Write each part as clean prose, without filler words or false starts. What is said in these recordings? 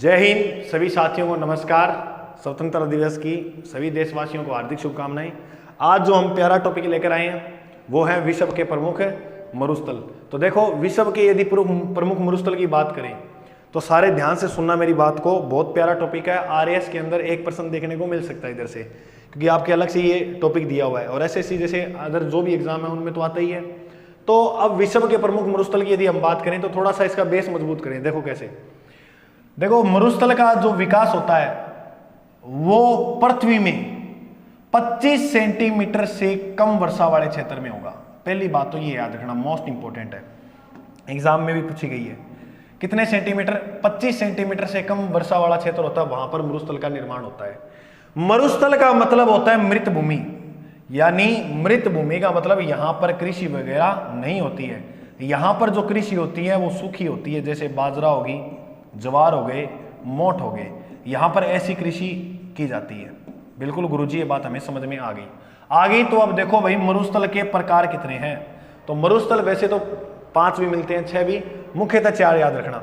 जय हिंद सभी साथियों को नमस्कार। स्वतंत्रता दिवस की सभी देशवासियों को हार्दिक शुभकामनाएं। आज जो हम प्यारा टॉपिक लेकर आए हैं वो है विश्व के प्रमुख मरुस्थल। तो देखो, विश्व के यदि प्रमुख मरुस्थल की बात करें तो सारे ध्यान से सुनना मेरी बात को। बहुत प्यारा टॉपिक है। आरएएस के अंदर 1% देखने को मिल सकता है इधर से, क्योंकि आपके अलग से ये टॉपिक दिया हुआ है, और एसएससी जैसे अदर जो भी एग्जाम है उनमें तो आता ही है। तो अब विश्व के प्रमुख मरुस्थल की यदि हम बात करें तो थोड़ा सा इसका बेस मजबूत करें। देखो कैसे, देखो मरुस्थल का जो विकास होता है वो पृथ्वी में 25 सेंटीमीटर से कम वर्षा वाले क्षेत्र में होगा। पहली बात तो ये याद रखना, मोस्ट इंपोर्टेंट है, एग्जाम में भी पूछी गई है। कितने सेंटीमीटर? 25 सेंटीमीटर से कम वर्षा वाला क्षेत्र होता है, वहां पर मरुस्थल का निर्माण होता है। मरुस्थल का मतलब होता है मृत भूमि, यानी मृत भूमि का मतलब यहां पर कृषि वगैरह नहीं होती है। यहां पर जो कृषि होती है वो सूखी होती है, जैसे बाजरा होगी, ज्वार हो गए, मोठ हो गए, यहां पर ऐसी कृषि की जाती है। बिल्कुल गुरुजी, ये बात हमें समझ में आ गई। तो अब देखो भाई, मरुस्थल के प्रकार कितने हैं? तो मरुस्थल वैसे तो 5 भी मिलते हैं, 6 भी, मुख्यतः 4 याद रखना।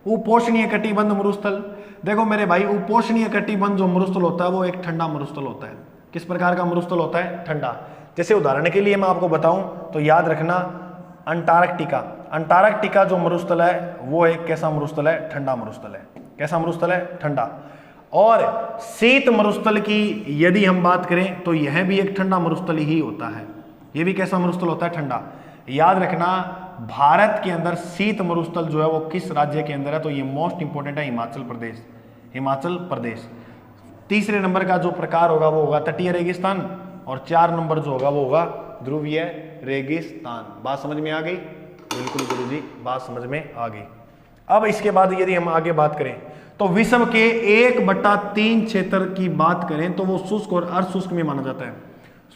उपोष्णीय कटिबंध मरुस्थल। देखो मेरे भाई, उपोष्णीय कटिबंध जो मरुस्थल होता है वो एक ठंडा मरुस्थल होता है। किस प्रकार का मरुस्थल होता है? ठंडा। जैसे उदाहरण के लिए मैं आपको बताऊं तो याद रखना, अंटार्कटिका। अंटार्कटिका जो मरुस्थल है वो एक कैसा मरुस्थल है? ठंडा मरुस्थल है। कैसा मरुस्थल है? ठंडा। और शीत मरुस्थल की यदि हम बात करें तो यह भी एक ठंडा मरुस्थल ही होता है। यह भी कैसा मरुस्थल होता है? ठंडा। याद रखना, भारत के अंदर शीत मरुस्थल जो है वो किस राज्य के अंदर है? तो ये मोस्ट इंपोर्टेंट है, हिमाचल प्रदेश। हिमाचल प्रदेश। तीसरे नंबर का जो प्रकार होगा वो होगा तटीय रेगिस्तान, और 4 नंबर जो होगा वो होगा ध्रुवीय रेगिस्तान। बात समझ में आ गई? बिल्कुल गुरुजी, बात समझ में आ गई। अब इसके बाद यदि हम आगे बात करें तो विश्व के 1/3 क्षेत्र की बात करें तो वो शुष्क और अर्धशुष्क में माना जाता है।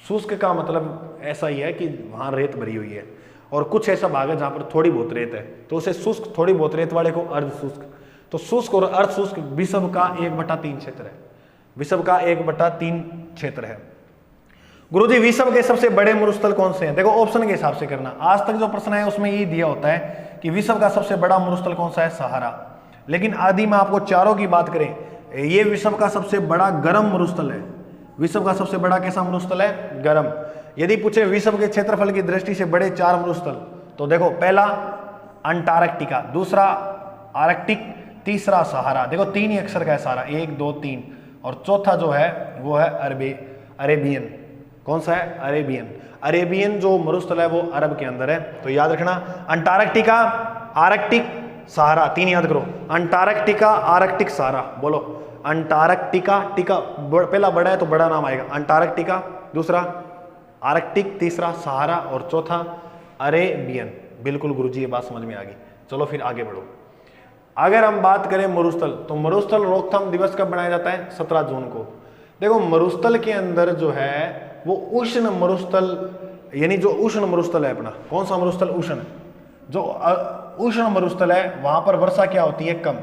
शुष्क का मतलब ऐसा ही है कि वहां रेत भरी हुई है, और कुछ ऐसा भाग है जहां पर थोड़ी बहुत रेत है, तो उसे शुष्क, थोड़ी बहुत रेत वाले को अर्धशुष्क। तो शुष्क और अर्धशुष्क विश्व का 1/3 क्षेत्र है। विश्व का 1/3 क्षेत्र है। गुरुजी, विश्व के सबसे बड़े मरुस्थल कौन से हैं? देखो ऑप्शन के हिसाब से करना। आज तक जो प्रश्न है उसमें ये दिया होता है कि विश्व का सबसे बड़ा मरुस्थल कौन सा है? सहारा। लेकिन आदि में आपको चारों की बात करें, ये विश्व का सबसे बड़ा गर्म मरुस्थल है। विश्व का सबसे बड़ा कैसा मरुस्थल है? गर्म। यदि पूछे विश्व के क्षेत्रफल की दृष्टि से बड़े 4 मरुस्थल, तो देखो, पहला अंटार्कटिका, दूसरा आर्कटिक, तीसरा सहारा। देखो 3 ही अक्षर का है सहारा, 1 2 3, और चौथा जो है वो है अरेबियन। कौन सा है? अरेबियन। अरेबियन जो मरुस्थल है वो अरब के अंदर है। तो याद रखना, अंटार्कटिका, आर्कटिक, सहारा, 3 याद करो। अंटार्कटिका, आर्कटिक, सहारा। बोलो, अंटार्कटिका, टिका पहला बड़ा है तो बड़ा नाम आएगा, अंटार्कटिका, दूसरा आर्कटिक, तीसरा सहारा, और चौथा अरेबियन। बिल्कुल गुरुजी, ये बात समझ में आ गई। चलो फिर आगे बढ़ो। अगर हम बात करें मरुस्थल, तो मरुस्थल रोकथाम दिवस कब मनाया जाता है? 17 जून को। देखो मरुस्थल के अंदर जो है वो उष्ण मरुस्थल, यानी जो उष्ण मरुस्थल है अपना, कौन सा मरुस्थल? उष्ण। जो उष्ण मरुस्थल है वहां पर वर्षा क्या होती है? कम।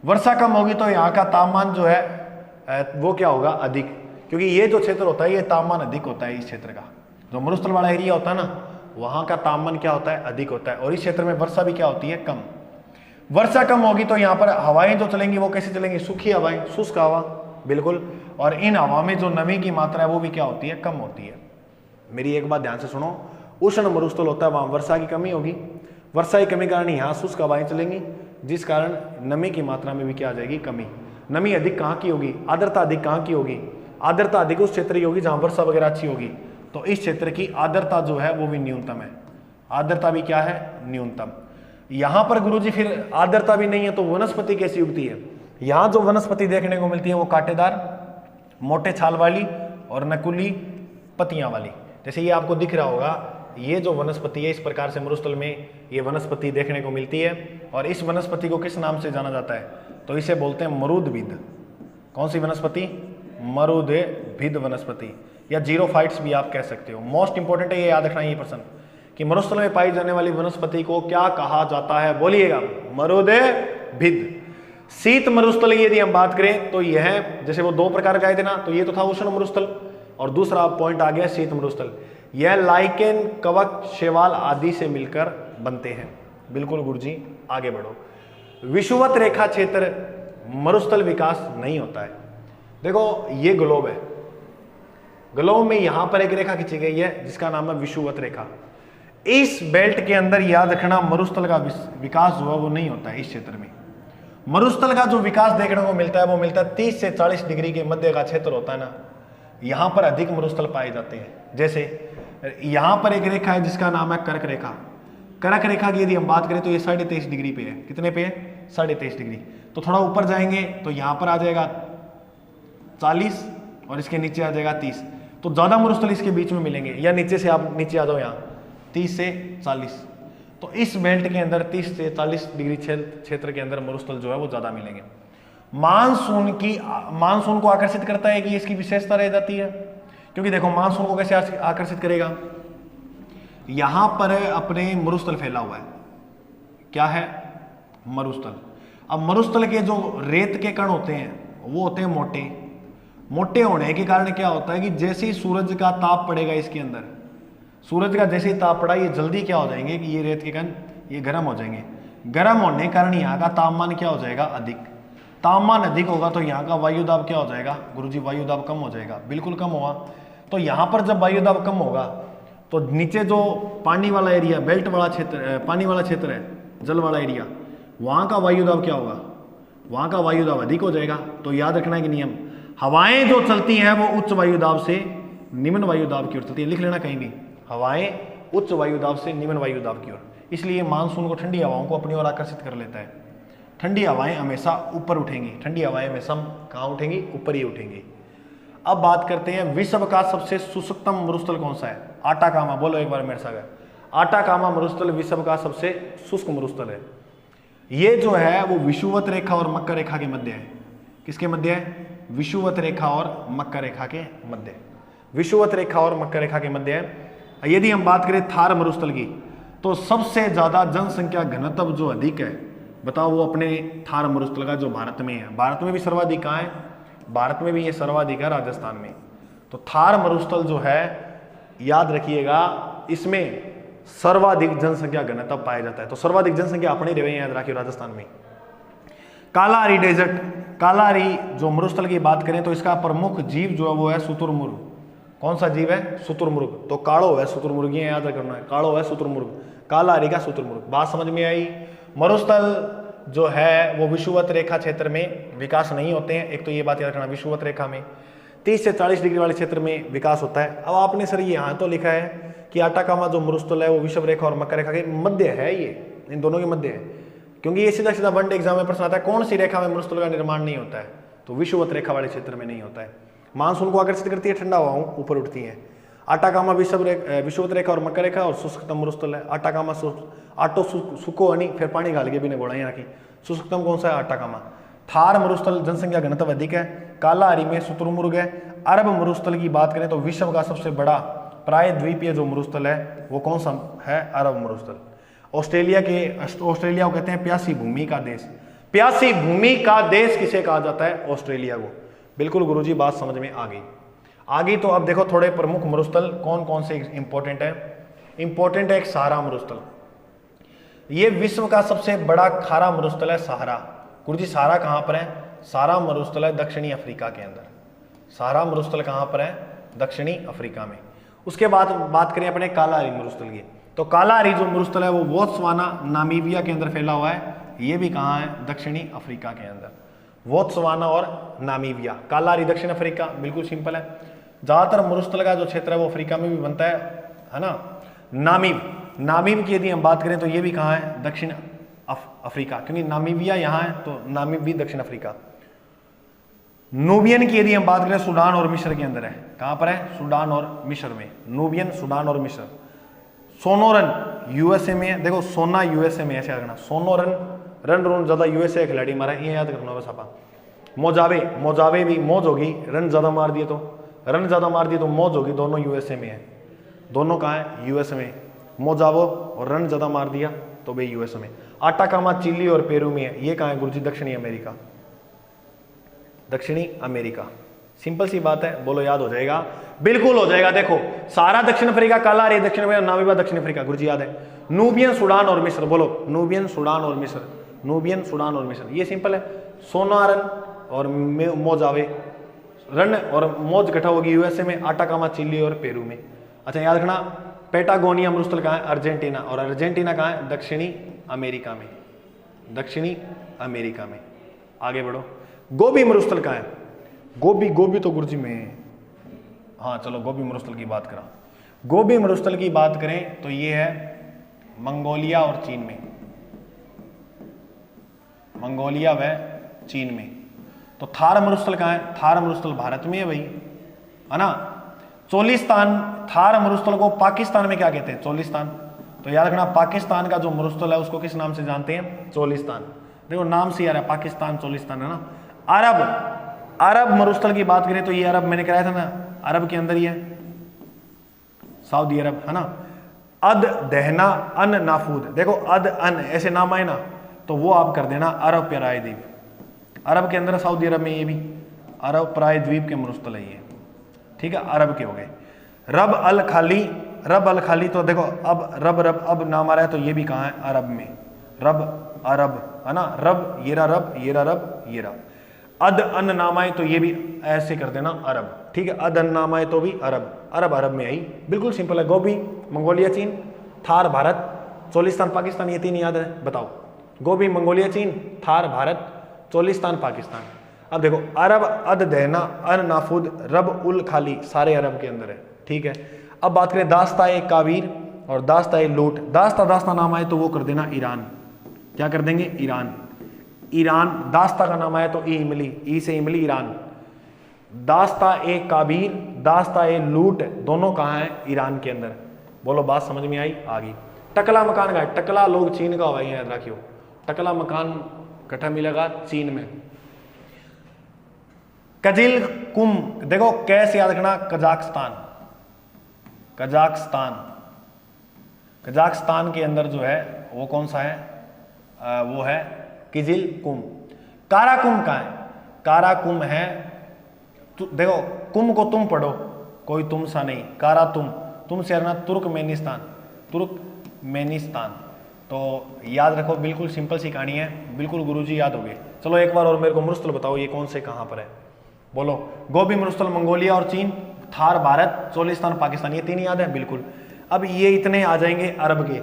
वर्षा कम होगी तो यहाँ का तापमान जो है वो क्या होगा? अधिक, क्योंकि ये जो क्षेत्र होता है ये तापमान अधिक होता है। इस क्षेत्र का जो मरुस्थल वाला एरिया होता है ना, वहां का तापमान क्या होता है? अधिक होता है, और इस क्षेत्र में वर्षा भी क्या होती है? कम। वर्षा कम होगी तो यहाँ पर हवाएं जो चलेंगी वो कैसे चलेंगी? सूखी हवाएं, शुष्क हवा। बिल्कुल। और इन हवा में जो नमी की मात्रा है वो भी क्या होती है? कम होती है। मेरी एक बात ध्यान से सुनो, उष्ण मरुस्थल होता है वहां वर्षा की कमी होगी, वर्षा की कमी कारण यहाँ शुष्क हवाएं चलेंगी, जिस कारण नमी की मात्रा में भी क्या आ जाएगी? कमी। नमी अधिक कहाँ की होगी? आर्द्रता अधिक कहाँ की होगी? आर्द्रता अधिक उस क्षेत्र की होगी जहां वर्षा वगैरह अच्छी होगी। तो इस क्षेत्र की आर्द्रता जो है वो भी न्यूनतम है। आर्द्रता भी क्या है? न्यूनतम। यहां पर गुरुजी फिर आर्द्रता भी नहीं है तो वनस्पति कैसी उगती है? यहां जो वनस्पति देखने को मिलती है वो कांटेदार, मोटे छाल वाली और नकुली पत्तियां वाली। जैसे ये आपको दिख रहा होगा, ये जो वनस्पति है इस प्रकार से मरुस्थल में ये वनस्पति देखने को मिलती है, और इस वनस्पति को किस नाम से जाना जाता है? तो इसे बोलते हैं मरुदभिद। कौन सी वनस्पति? मरुदभिद वनस्पति, या जीरोफाइट्स भी आप कह सकते हो। मोस्ट इंपोर्टेंट है, ये याद रखना ये प्रश्न, कि मरुस्थल में पाई जाने वाली वनस्पति को क्या कहा जाता है? बोलिएगा, मरुदभिद। शीत मरुस्थल की यदि हम बात करें तो यह, जैसे वो 2 प्रकार का है ना, तो ये तो था उष्ण मरुस्थल, और दूसरा पॉइंट आ गया शीत मरुस्थल। यह लाइकेन, कवक, शैवाल आदि से मिलकर बनते हैं। बिल्कुल गुरुजी, आगे बढ़ो। विषुवत रेखा क्षेत्र मरुस्थल विकास नहीं होता है। देखो ये ग्लोब है, ग्लोब में यहां पर एक रेखा खींची गई है जिसका नाम है विषुवत रेखा। इस बेल्ट के अंदर याद रखना मरुस्थल का विकास जो है वो नहीं होता है। इस क्षेत्र में मरुस्थल का जो विकास देखने को मिलता है वो मिलता है 30 से 40 डिग्री के मध्य का क्षेत्र होता है ना, यहां पर अधिक मरुस्थल पाए जाते हैं। जैसे यहां पर एक रेखा है जिसका नाम है कर्क रेखा। कर्क रेखा की यदि हम बात करें तो ये 23.5 डिग्री पे है। कितने पे है? 23.5 डिग्री। तो थोड़ा ऊपर जाएंगे तो यहां पर आ जाएगा 40 और इसके नीचे आ जाएगा 30। तो ज्यादा मरुस्थल इसके बीच में मिलेंगे, या नीचे से आप नीचे आ जाओ यहाँ 30 से 40। तो इस बेल्ट के अंदर 30 से 40 डिग्री क्षेत्र के अंदर मरुस्थल जो है वो ज्यादा मिलेंगे। मानसून को आकर्षित करता है कि इसकी विशेषता रह जाती है, क्योंकि देखो मानसून को कैसे आकर्षित करेगा, यहां पर अपने मरुस्थल फैला हुआ है। क्या है? मरुस्थल। अब मरुस्थल के जो रेत के कण होते हैं वो होते हैं मोटे। मोटे होने के कारण क्या होता है कि जैसे ही सूरज का ताप पड़ेगा इसके अंदर, सूरज का जैसे ही ताप पड़ा ये जल्दी क्या हो जाएंगे कि ये रेत के कण ये गर्म हो जाएंगे। गर्म होने के कारण यहाँ का तापमान क्या हो जाएगा? अधिक। तापमान अधिक होगा तो यहाँ का वायु दाब क्या हो जाएगा? गुरुजी वायु दाब कम हो जाएगा। बिल्कुल कम होगा। तो यहाँ पर जब वायु दाब कम होगा तो नीचे जो पानी वाला एरिया, बेल्ट वाला क्षेत्र, पानी वाला क्षेत्र है, जल वाला एरिया, वहाँ का वायु दाब क्या होगा? वहाँ का वायु दाब अधिक हो जाएगा। तो याद रखना है कि नियम, हवाएं जो चलती हैं वो उच्च वायु दाब से निम्न वायु दाब की ओर चलती है। लिख लेना कहीं भी, हवाएं उच्च वायु दाब से निम्न वायु दाब की ओर। इसलिए मानसून को ठंडी हवाओं को अपनी ओर आकर्षित कर लेता है। ठंडी हवाएं हमेशा ऊपर उठेंगी, ठंडी हवाएं हमेशा कहाँ उठेंगी? ऊपर ही उठेंगी। अब बात करते हैं विश्व का सबसे शुष्कतम मरुस्थल कौन सा है? आटाकामा। बोलो एक बार मेरे साथ, आटाकामा मरुस्थल विश्व का सबसे शुष्क मरुस्थल है। ये जो है वो विषुवत रेखा और मकर रेखा के मध्य है। किसके मध्य है? विषुवत रेखा और मकर रेखा के मध्य। विषुवत रेखा और मकर रेखा के मध्य है। यदि हम बात करें थार मरुस्थल की तो सबसे ज्यादा जनसंख्या घनत्व जो अधिक है, बताओ वो अपने थार मरुस्थल का जो भारत में है। भारत में भी सर्वाधिक कहाँ है? भारत में भी ये सर्वाधिक है राजस्थान में। तो थार मरुस्थल जो है याद रखिएगा, इसमें सर्वाधिक जनसंख्या घनत्व पाया जाता है। तो सर्वाधिक जनसंख्या अपने रहे याद रखिए राजस्थान में। कालाहारी डेजर्ट, कालाहारी जो मरुस्थल की बात करें तो इसका प्रमुख जीव जो है वो है शुतुरमुर्ग। कौन सा जीव है? शुतुरमुर्ग। तो कालो है शुतुरमुर्ग, ये याद रखना है, कालो है शुतुरमुर्ग, कालाहारी का शुतुरमुर्ग। बात समझ में आई? मरुस्थल जो है वो विषुवत रेखा क्षेत्र में विकास नहीं होते हैं। एक तो ये बात याद रखना, विषुवत रेखा में 30 से 40 डिग्री वाले क्षेत्र में विकास होता है। अब आपने सर ये यहाँ तो लिखा है कि आटाकामा जो मरुस्थल है वो विषुव रेखा और मकर रेखा के मध्य है, ये इन दोनों के मध्य है, क्योंकि ये सीधा सीधा वन डे एग्जाम में प्रश्न आता है कौन सी रेखा में मरुस्थल का निर्माण नहीं होता है? तो विषुवत रेखा वाले क्षेत्र में नहीं होता है। मानसून को आकर्षित करती है, ठंडा हवाओं ऊपर उठती है। आटाकामा विषुवत रेखा और मकर रेखा और शुष्कतम मरुस्थल है। आटाकामा आटो सुको हनी फिर पानी गाल के भी ने बोला यहाँ की। शुष्कतम कौन सा है? आटाकामा। थार मरुस्थल जनसंख्या घनत्व अधिक है। कालाहारी में शुतुरमुर्ग है। अरब मरुस्थल की बात करें तो विश्व का सबसे बड़ा प्रायद्वीपीय जो मरुस्थल है वो कौन सा है? अरब मरुस्थल। ऑस्ट्रेलिया को कहते हैं प्यासी भूमि का देश। प्यासी भूमि का देश किसे कहा जाता है? ऑस्ट्रेलिया को। बिल्कुल गुरुजी, बात समझ में आ गई। तो अब देखो थोड़े प्रमुख मरुस्थल कौन कौन से इंपॉर्टेंट है। इंपॉर्टेंट है एक सहारा मरुस्थल। ये विश्व का सबसे बड़ा खारा मरुस्थल है सहारा। गुरुजी सहारा कहां पर है? सहारा मरुस्थल है दक्षिणी अफ्रीका के अंदर। सहारा मरुस्थल कहां पर है? दक्षिणी अफ्रीका में। उसके बाद बात करें अपने कालाहारी मरुस्थल की, तो कालाहारी जो मरुस्थल है वो बोत्सवाना नामीबिया के अंदर फैला हुआ है। ये भी कहाँ है? दक्षिणी अफ्रीका के अंदर। बोत्सवाना और नामीबिया। कालाहारी दक्षिण अफ्रीका, बिल्कुल सिंपल है। ज्यादातर मरुस्थल का जो क्षेत्र है वो अफ्रीका में भी बनता है ना। नामीब की यदि हम बात करें तो ये भी कहाँ है? दक्षिण अफ्रीका, क्योंकि नामीबिया यहाँ है तो नामीब भी दक्षिण अफ्रीका। नूबियन की यदि हम बात करें सूडान और मिस्र के अंदर है। कहाँ पर है? सूडान और मिस्र में। नूबियन, सूडान और मिस्र। सोनोरन यूएसए में है। देखो सोना यूएसए में, ऐसे याद रखना। सोनोरन रन ज्यादा यूएसए खिलाड़ी मारा, ये याद रखना बस आप। मोजावे भी मौज होगी, रन ज्यादा मार दिए तो मौज होगी, दोनों यूएसए में है। दोनों कहाँ है? यूएसए में। मोजावो और रन ज्यादा मार दिया तो भाई यूएसए में। आटाकामा चिली और पेरू में है। ये कहाँ है गुरुजी? दक्षिणी अमेरिका। दक्षिणी अमेरिका, सिंपल सी बात है, बोलो याद हो जाएगा? बिल्कुल हो जाएगा। देखो सारा दक्षिण अफ्रीका, कालाहारी दक्षिण अफ्रीका, नामीबिया दक्षिण अफ्रीका, गुरुजी याद है। नूबियन, सूडान और मिस्र, बोलो नूबियन, सूडान और मिस्र। नूबियन, सूडान और मिस्र। ये सिंपल है। सोनारन और मोजावे, रन और मोज इकट्ठा होगी यूएसए में, आटाकामा चिली और पेरू में। अच्छा याद रखना, पेटागोनिया मरुस्थल कहाँ है? अर्जेंटीना। और अर्जेंटीना कहाँ है? दक्षिणी अमेरिका में, दक्षिणी अमेरिका में। आगे बढ़ो। गोबी मरुस्थल कहाँ है? गोबी तो गुरुजी में, हाँ चलो गोबी मरुस्थल की बात करा। गोबी मरुस्थल की बात करें तो ये है मंगोलिया और चीन में, मंगोलिया व चीन में। तो थार मरुस्थल कहाँ है? थार मरुस्थल भारत में है भाई, है ना। चोलिस्तान, थार मरुस्थल को पाकिस्तान में क्या कहते हैं? चोलिस्तान। तो याद रखना, पाकिस्तान का जो मरुस्थल है उसको किस नाम से जानते हैं? चोलिस्तान। देखो नाम से यार है, पाकिस्तान चोलिस्तान, है ना। अरब मरुस्थल की बात करें तो ये अरब मैंने कराया था ना, अरब के अंदर ही है सऊदी अरब, है ना। अद दहना अन नाफूद, देखो अद अन ऐसे नाम आए ना तो वो आप कर देना अरब प्रायद्वीप। अरब के अंदर सऊदी अरब में, ये भी अरब प्रायद्वीप के मरुस्थल है ये, ठीक है, अरब के हो गए। रब अल खाली, रब अल खाली, तो देखो अब रब अब नाम आ रहा है तो ये भी कहाँ है? अरब में, रब अरब, है ना। रब येरा रब, येरा रब येरा। अद अन नाम आए तो ये भी ऐसे कर देना अरब, ठीक है। अद अन नाम आए तो भी अरब में आई, बिल्कुल सिंपल है। गोबी मंगोलिया चीन, थार भारत, चोलिस्तान पाकिस्तान, ये तीन याद है? बताओ। गोबी मंगोलिया चीन, थार भारत, चोलिस्तान पाकिस्तान। अब देखो अरब, अद दहना अन नाफूद, रब उल खाली, सारे अरब के अंदर है, ठीक है। अब बात करें दास्ता ए काबीर और दास्ता ए लूट। दास्ता नाम आए तो वो कर देना ईरान, क्या कर देंगे? ईरान। दास्ता का नाम आया तो ई से इमली, ईरान। दास्ता ए काबीर, दास्ता ए लूट, दोनों कहाँ है? ईरान के अंदर। बोलो बात समझ में आई? आगे। टकला मकान का है, टकला लोग चीन का होगा, याद रखियो। टकला मकान कट्ठा मिलेगा चीन में। कजिल कुम, देखो कैसे याद रखना? कजाकिस्तान के अंदर जो है वो कौन सा है? वो है किजिल कुम। काराकुम कहाँ है? काराकुम है, देखो कुम को तुम पढ़ो, कोई तुम सा नहीं, कारा तुम से हरना तुर्कमेनिस्तान। तो याद रखो, बिल्कुल सिंपल सी कहानी है, बिल्कुल गुरुजी याद हो गए। चलो एक बार और मेरे को मरुस्थल बताओ, ये कौन से कहाँ पर है? बोलो। गोबी मरुस्थल मंगोलिया और चीन, थार भारत, चोलिस्तान पाकिस्तान, ये तीन याद है? बिल्कुल। अब ये इतने आ जाएंगे अरब के।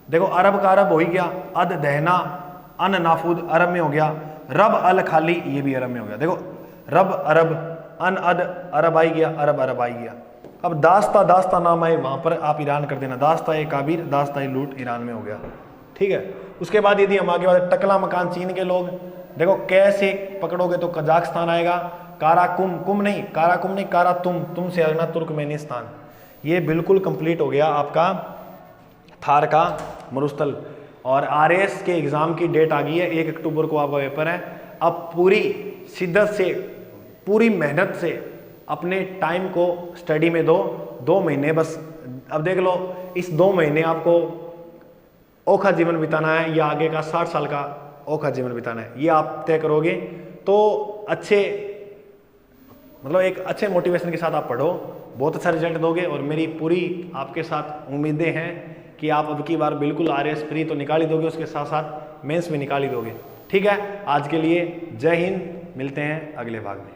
देखो अरब का अरब हो ही गया, अद दहना अन नाफूद अरब में हो गया, रब अल खाली ये भी अरब में हो गया। देखो रब अरब, अन अद अरब आई गया, अरब आई गया। अब दास्ता नाम आए वहां पर आप ईरान कर देना, दास्ता ए काबीर, दास्ता ए लूट ईरान में हो गया, ठीक है। उसके बाद यदि हम आगे बढ़े, टकला मकान चीन के लोग, देखो कैसे पकड़ोगे तो कजाकिस्तान आएगा। काराकुम नहीं, कारा तुम से आना तुर्कमेनिस्तान। ये बिल्कुल कंप्लीट हो गया आपका थार का मरुस्थल। और आरएएस के एग्जाम की डेट आ गई है, 1 अक्टूबर को आपका पेपर है। अब पूरी शिद्दत से, पूरी मेहनत से अपने टाइम को स्टडी में दो। 2 महीने बस, अब देख लो इस 2 महीने आपको औखा जीवन बिताना है या आगे का 60 साल का औखा जीवन बिताना है, ये आप तय करोगे तो अच्छे, मतलब एक अच्छे मोटिवेशन के साथ आप पढ़ो, बहुत अच्छा रिजल्ट दोगे। और मेरी पूरी आपके साथ उम्मीदें हैं कि आप अब की बार बिल्कुल आरएएस प्री तो निकाल ही दोगे, उसके साथ साथ मेंस भी निकाल ही दोगे, ठीक है। आज के लिए जय हिंद, मिलते हैं अगले भाग में।